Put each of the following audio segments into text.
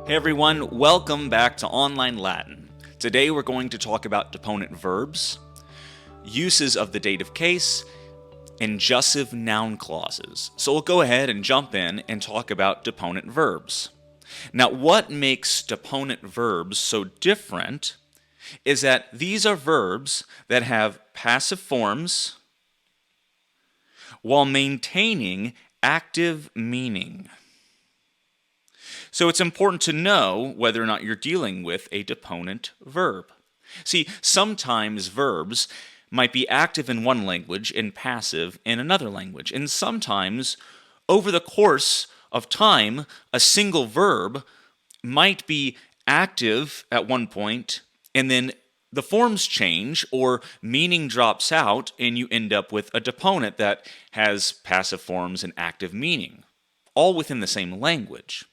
Hey everyone, welcome back to Online Latin. Today we're going to talk about deponent verbs, uses of the dative case, and jussive noun clauses. So we'll go ahead and jump in and talk about deponent verbs. Now, what makes deponent verbs so different is that these are verbs that have passive forms while maintaining active meaning. So it's important to know whether or not you're dealing with a deponent verb. See, sometimes verbs might be active in one language and passive in another language. And sometimes, over the course of time, a single verb might be active at one point, and then the forms change or meaning drops out, and you end up with a deponent that has passive forms and active meaning, all within the same language.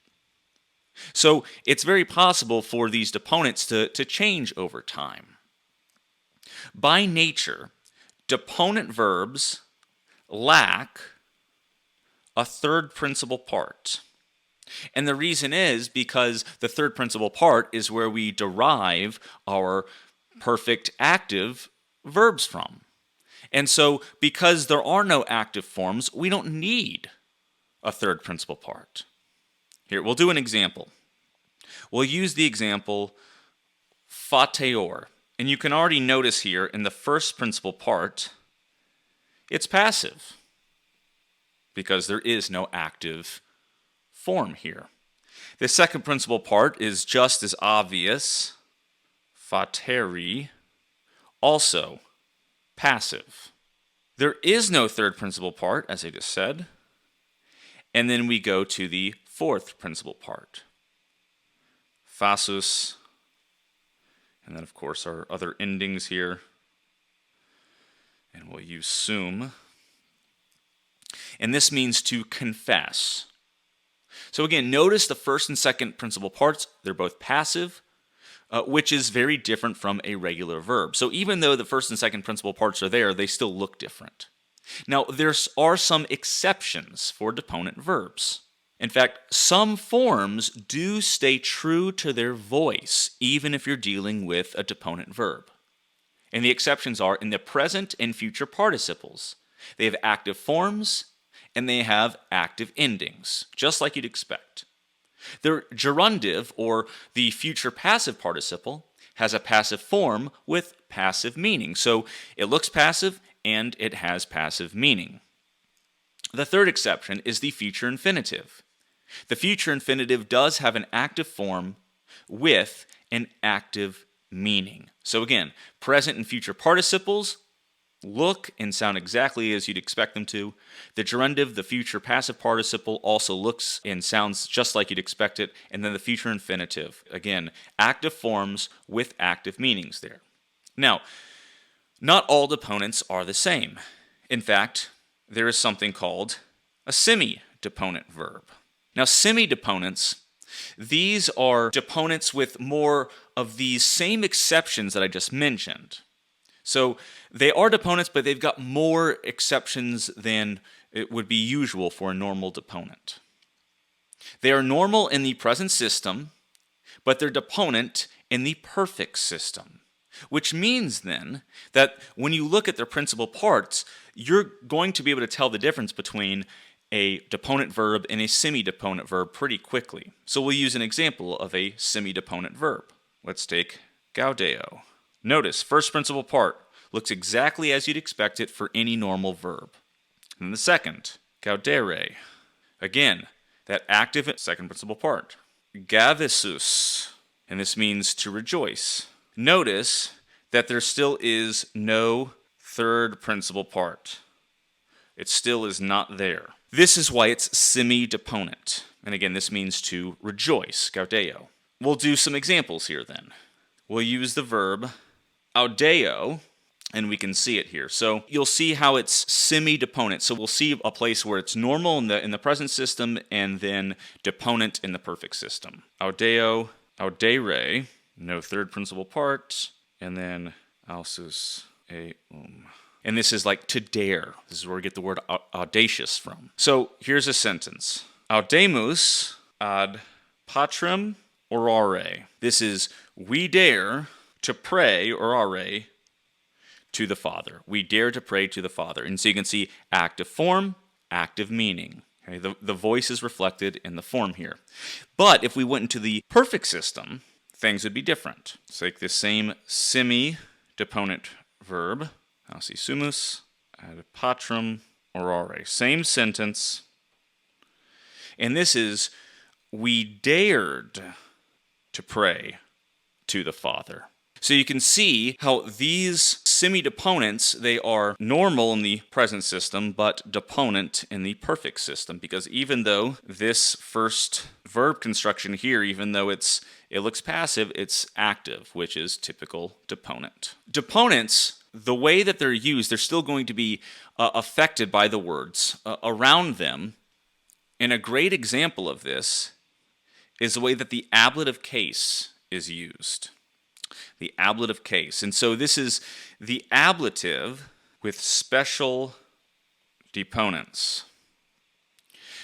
So it's very possible for these deponents to change over time. By nature, deponent verbs lack a third principal part. And the reason is because the third principal part is where we derive our perfect active verbs from. And so because there are no active forms, we don't need a third principal part. Here, we'll do an example. We'll use the example fateor. And you can already notice here in the first principal part, it's passive because there is no active form here. The second principal part is just as obvious, fateri, also passive. There is no third principal part, as I just said. And then we go to the fourth principal part, fasus, and then of course our other endings here, and we'll use sum. And this means to confess. So again, notice the first and second principal parts, they're both passive, which is very different from a regular verb. So even though the first and second principal parts are there, they still look different. Now, there are some exceptions for deponent verbs. In fact, some forms do stay true to their voice, even if you're dealing with a deponent verb. And the exceptions are in the present and future participles. They have active forms, and they have active endings, just like you'd expect. The gerundive, or the future passive participle, has a passive form with passive meaning. So it looks passive, and it has passive meaning. The third exception is the future infinitive. The future infinitive does have an active form with an active meaning. So again, present and future participles look and sound exactly as you'd expect them to. The gerundive, the future passive participle, also looks and sounds just like you'd expect it. And then the future infinitive, again, active forms with active meanings there. Now, not all deponents are the same. In fact, there is something called a semi-deponent verb. Now, semi-deponents, these are deponents with more of these same exceptions that I just mentioned. So they are deponents, but they've got more exceptions than it would be usual for a normal deponent. They are normal in the present system, but they're deponent in the perfect system. Which means then that when you look at their principal parts, you're going to be able to tell the difference between a deponent verb and a semi-deponent verb pretty quickly. So we'll use an example of a semi-deponent verb. Let's take gaudeo. Notice, first principal part looks exactly as you'd expect it for any normal verb. And the second, gaudere. Again, that active second principal part. Gavisus, and this means to rejoice. Notice that there still is no third principal part. It still is not there. This is why it's semi-deponent. And again, this means to rejoice, gaudeo. We'll do some examples here then. We'll use the verb audeo, and we can see it here. So you'll see how it's semi-deponent. So we'll see a place where it's normal in the present system and then deponent in the perfect system. Audeo, audere, no third principal part, and then ausus eum. And this is like to dare. This is where we get the word audacious from. So here's a sentence. Audemus ad patrem orare. This is we dare to pray, orare, to the Father. We dare to pray to the Father. And so you can see active form, active meaning. Okay, the voice is reflected in the form here. But if we went into the perfect system, things would be different. It's like the same semi-deponent verb, sumus, ad patrum, orare. Same sentence. And this is, we dared to pray to the Father. So you can see how these semi-deponents, they are normal in the present system, but deponent in the perfect system. Because even though this first verb construction here, even though it looks passive, it's active, which is typical deponent. Deponents, the way that they're used, they're still going to be affected by the words around them. And a great example of this is the way that the ablative case is used. The ablative case. And so this is the ablative with special deponents.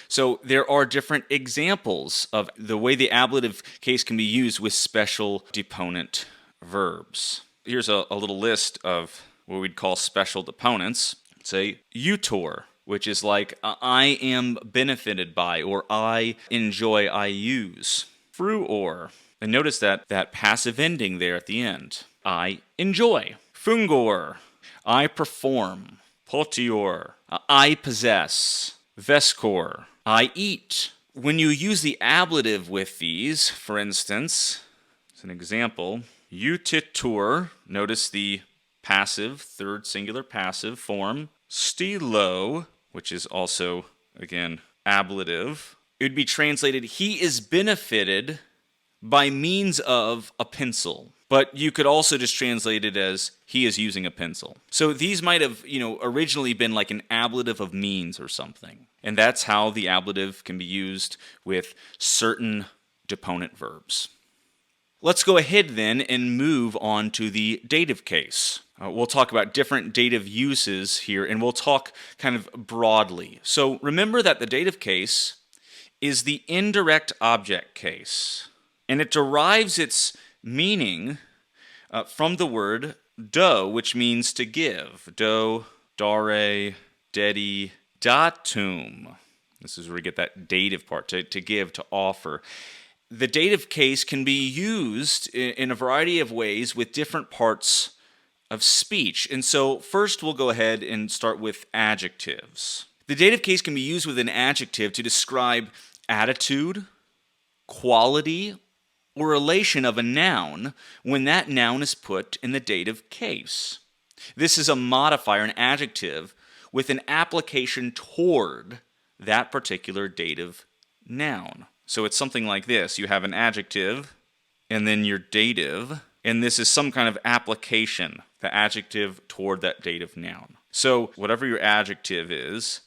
So there are different examples of the way the ablative case can be used with special deponent verbs. Here's a little list of what we'd call special deponents. Say, utor, which is like I am benefited by, or I enjoy, I use. Fruor. And notice that passive ending there at the end. I enjoy. Fungor. I perform. Potior. I possess. Vescor. I eat. When you use the ablative with these, for instance, as an example, utitur, notice the passive, third singular passive form. Stilo, which is also, again, ablative. It would be translated, he is benefited by means of a pencil. But you could also just translate it as he is using a pencil. So these might have, originally been like an ablative of means or something. And that's how the ablative can be used with certain deponent verbs. Let's go ahead then and move on to the dative case. We'll talk about different dative uses here, and we'll talk kind of broadly. So remember that the dative case is the indirect object case. And it derives its meaning from the word do, which means to give. Do, dare, dedi, datum. This is where we get that dative part, to give, to offer. The dative case can be used in a variety of ways with different parts of speech. And so first we'll go ahead and start with adjectives. The dative case can be used with an adjective to describe attitude, quality, or relation of a noun when that noun is put in the dative case. This is a modifier, an adjective, with an application toward that particular dative noun. So it's something like this. You have an adjective, and then your dative, and this is some kind of application, the adjective toward that dative noun. So whatever your adjective is,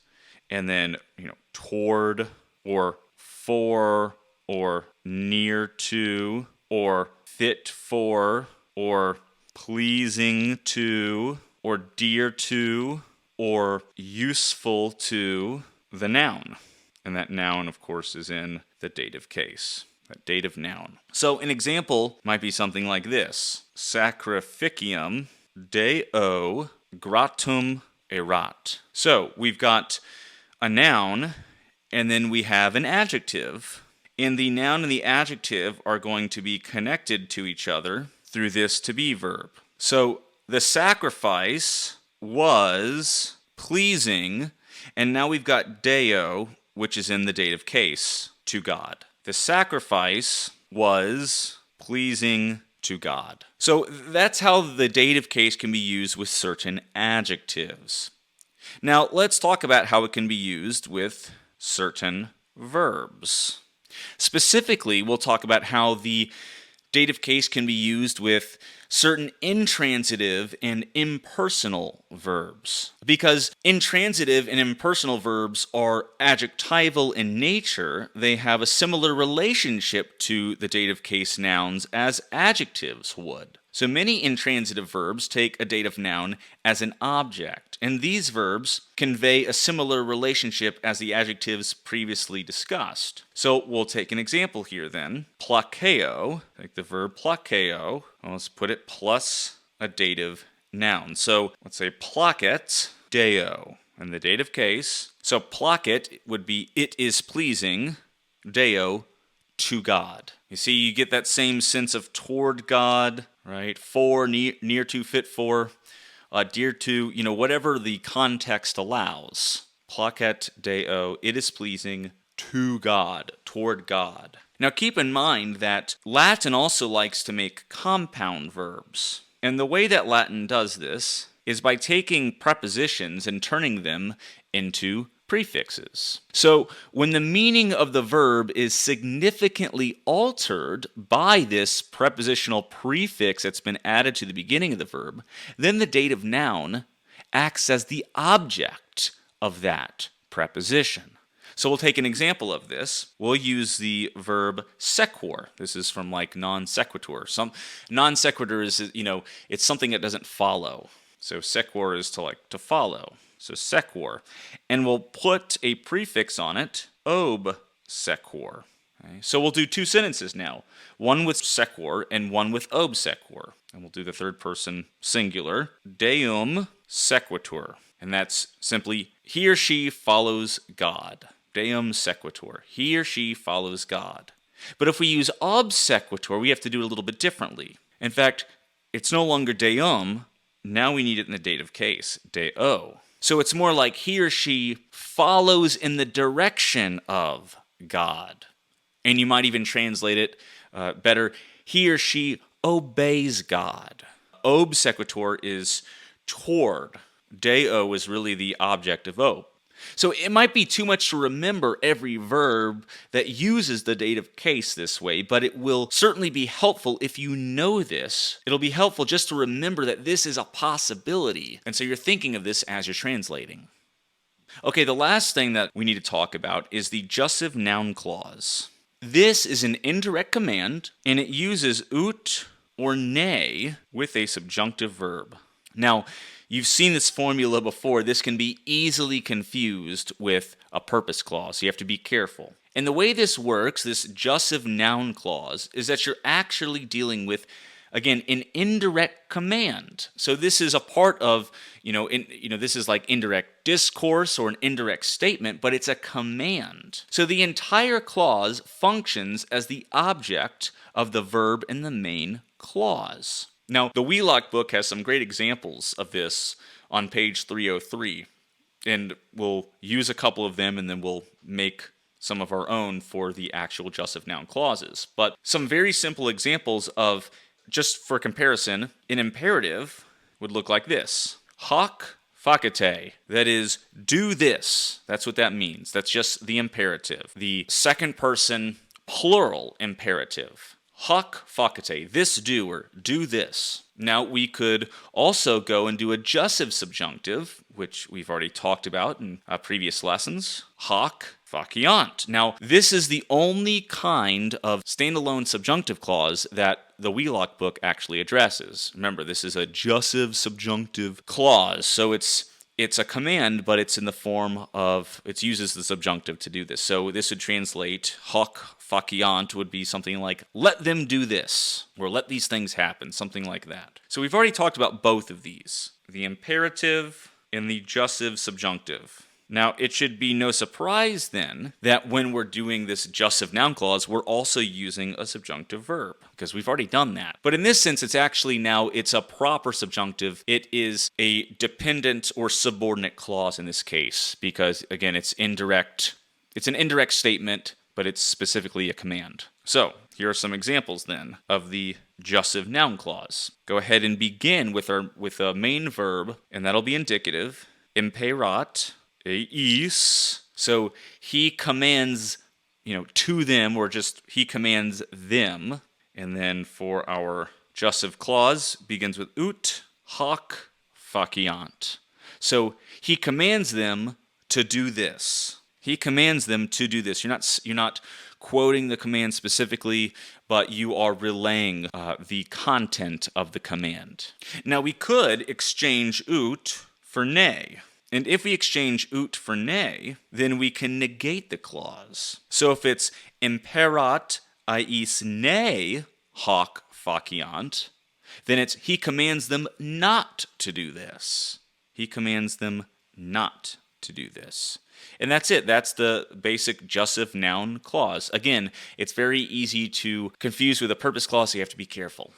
and then toward, or for, or near to, or fit for, or pleasing to, or dear to, or useful to the noun. And that noun, of course, is in the dative case, that dative noun. So an example might be something like this. Sacrificium Deo gratum erat. So we've got a noun, and then we have an adjective. And the noun and the adjective are going to be connected to each other through this to be verb. So the sacrifice was pleasing, and now we've got Deo, which is in the dative case, to God. The sacrifice was pleasing to God. So that's how the dative case can be used with certain adjectives. Now let's talk about how it can be used with certain verbs. Specifically, we'll talk about how the dative case can be used with certain intransitive and impersonal verbs. Because intransitive and impersonal verbs are adjectival in nature, they have a similar relationship to the dative case nouns as adjectives would. So many intransitive verbs take a dative noun as an object, and these verbs convey a similar relationship as the adjectives previously discussed. So we'll take an example here then. Plakeo, like the verb plakeo, let's put it plus a dative noun. So let's say plaket deo in the dative case. So plaket would be it is pleasing, deo to God. You see, you get that same sense of toward God, right? For, near to, fit for, dear to, whatever the context allows. Placet Deo, it is pleasing to God, toward God. Now keep in mind that Latin also likes to make compound verbs. And the way that Latin does this is by taking prepositions and turning them into prefixes. So when the meaning of the verb is significantly altered by this prepositional prefix that's been added to the beginning of the verb, then the dative noun acts as the object of that preposition. So we'll take an example of this. We'll use the verb sequor. This is from like non sequitur. Non sequitur is, it's something that doesn't follow. So sequor is to follow. So sequor. And we'll put a prefix on it, ob sequor. Okay? So we'll do two sentences now. One with sequor and one with ob sequor. And we'll do the third person singular, deum sequitur. And that's simply he or she follows God. Deum sequitur. He or she follows God. But if we use ob sequitur, we have to do it a little bit differently. In fact, it's no longer deum. Now we need it in the dative case, deo. So it's more like he or she follows in the direction of God. And you might even translate it better, he or she obeys God. Ob sequitur is toward. Deo is really the object of ob. So it might be too much to remember every verb that uses the dative case this way, but it will certainly be helpful if you know this. It'll be helpful just to remember that this is a possibility, and so you're thinking of this as you're translating. Okay, the last thing that we need to talk about is the Jussive noun clause. This is an indirect command, and it uses ut or ne with a subjunctive verb. Now, you've seen this formula before. This can be easily confused with a purpose clause. You have to be careful. And the way this works, this Jussive noun clause, is that you're actually dealing with, again, an indirect command. So this is a part of, this is like indirect discourse or an indirect statement, but it's a command. So the entire clause functions as the object of the verb in the main clause. Now, the Wheelock book has some great examples of this on page 303, and we'll use a couple of them and then we'll make some of our own for the actual Jussive noun clauses. But some very simple examples of, just for comparison, an imperative would look like this. Hoc facete, that is, do this. That's what that means. That's just the imperative. The second person plural imperative. Hoc facete, this do, or do this. Now we could also go and do a Jussive subjunctive, which we've already talked about in previous lessons. Hoc faciant. Now this is the only kind of standalone subjunctive clause that the Wheelock book actually addresses. Remember, this is a Jussive subjunctive clause, so it's a command, but it's in the form of, it uses the subjunctive to do this. So this would translate, hoc faciant would be something like, let them do this, or let these things happen, something like that. So we've already talked about both of these, the imperative and the Jussive subjunctive. Now, it should be no surprise then that when we're doing this Jussive noun clause, we're also using a subjunctive verb, because we've already done that. But in this sense, it's a proper subjunctive. It is a dependent or subordinate clause in this case, because again, it's indirect. It's an indirect statement, but it's specifically a command. So, here are some examples then of the Jussive noun clause. Go ahead and begin with a main verb, and that'll be indicative. Imperat eis. So he commands, to them, or just he commands them. And then for our Jussive clause, begins with ut hoc faciant. So he commands them to do this. He commands them to do this. You're not quoting the command specifically, but you are relaying the content of the command. Now, we could exchange ut for ne. And if we exchange ut for ne, then we can negate the clause. So if it's imperat iis ne hoc faciant, then it's he commands them not to do this. He commands them not to do this. And that's it. That's the basic jussive noun clause. Again, it's very easy to confuse with a purpose clause, so you have to be careful.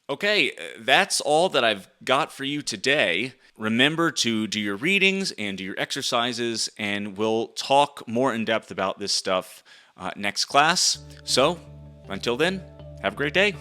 Okay, that's all that I've got for you today. Remember to do your readings and do your exercises, and we'll talk more in depth about this stuff next class. So, until then, have a great day.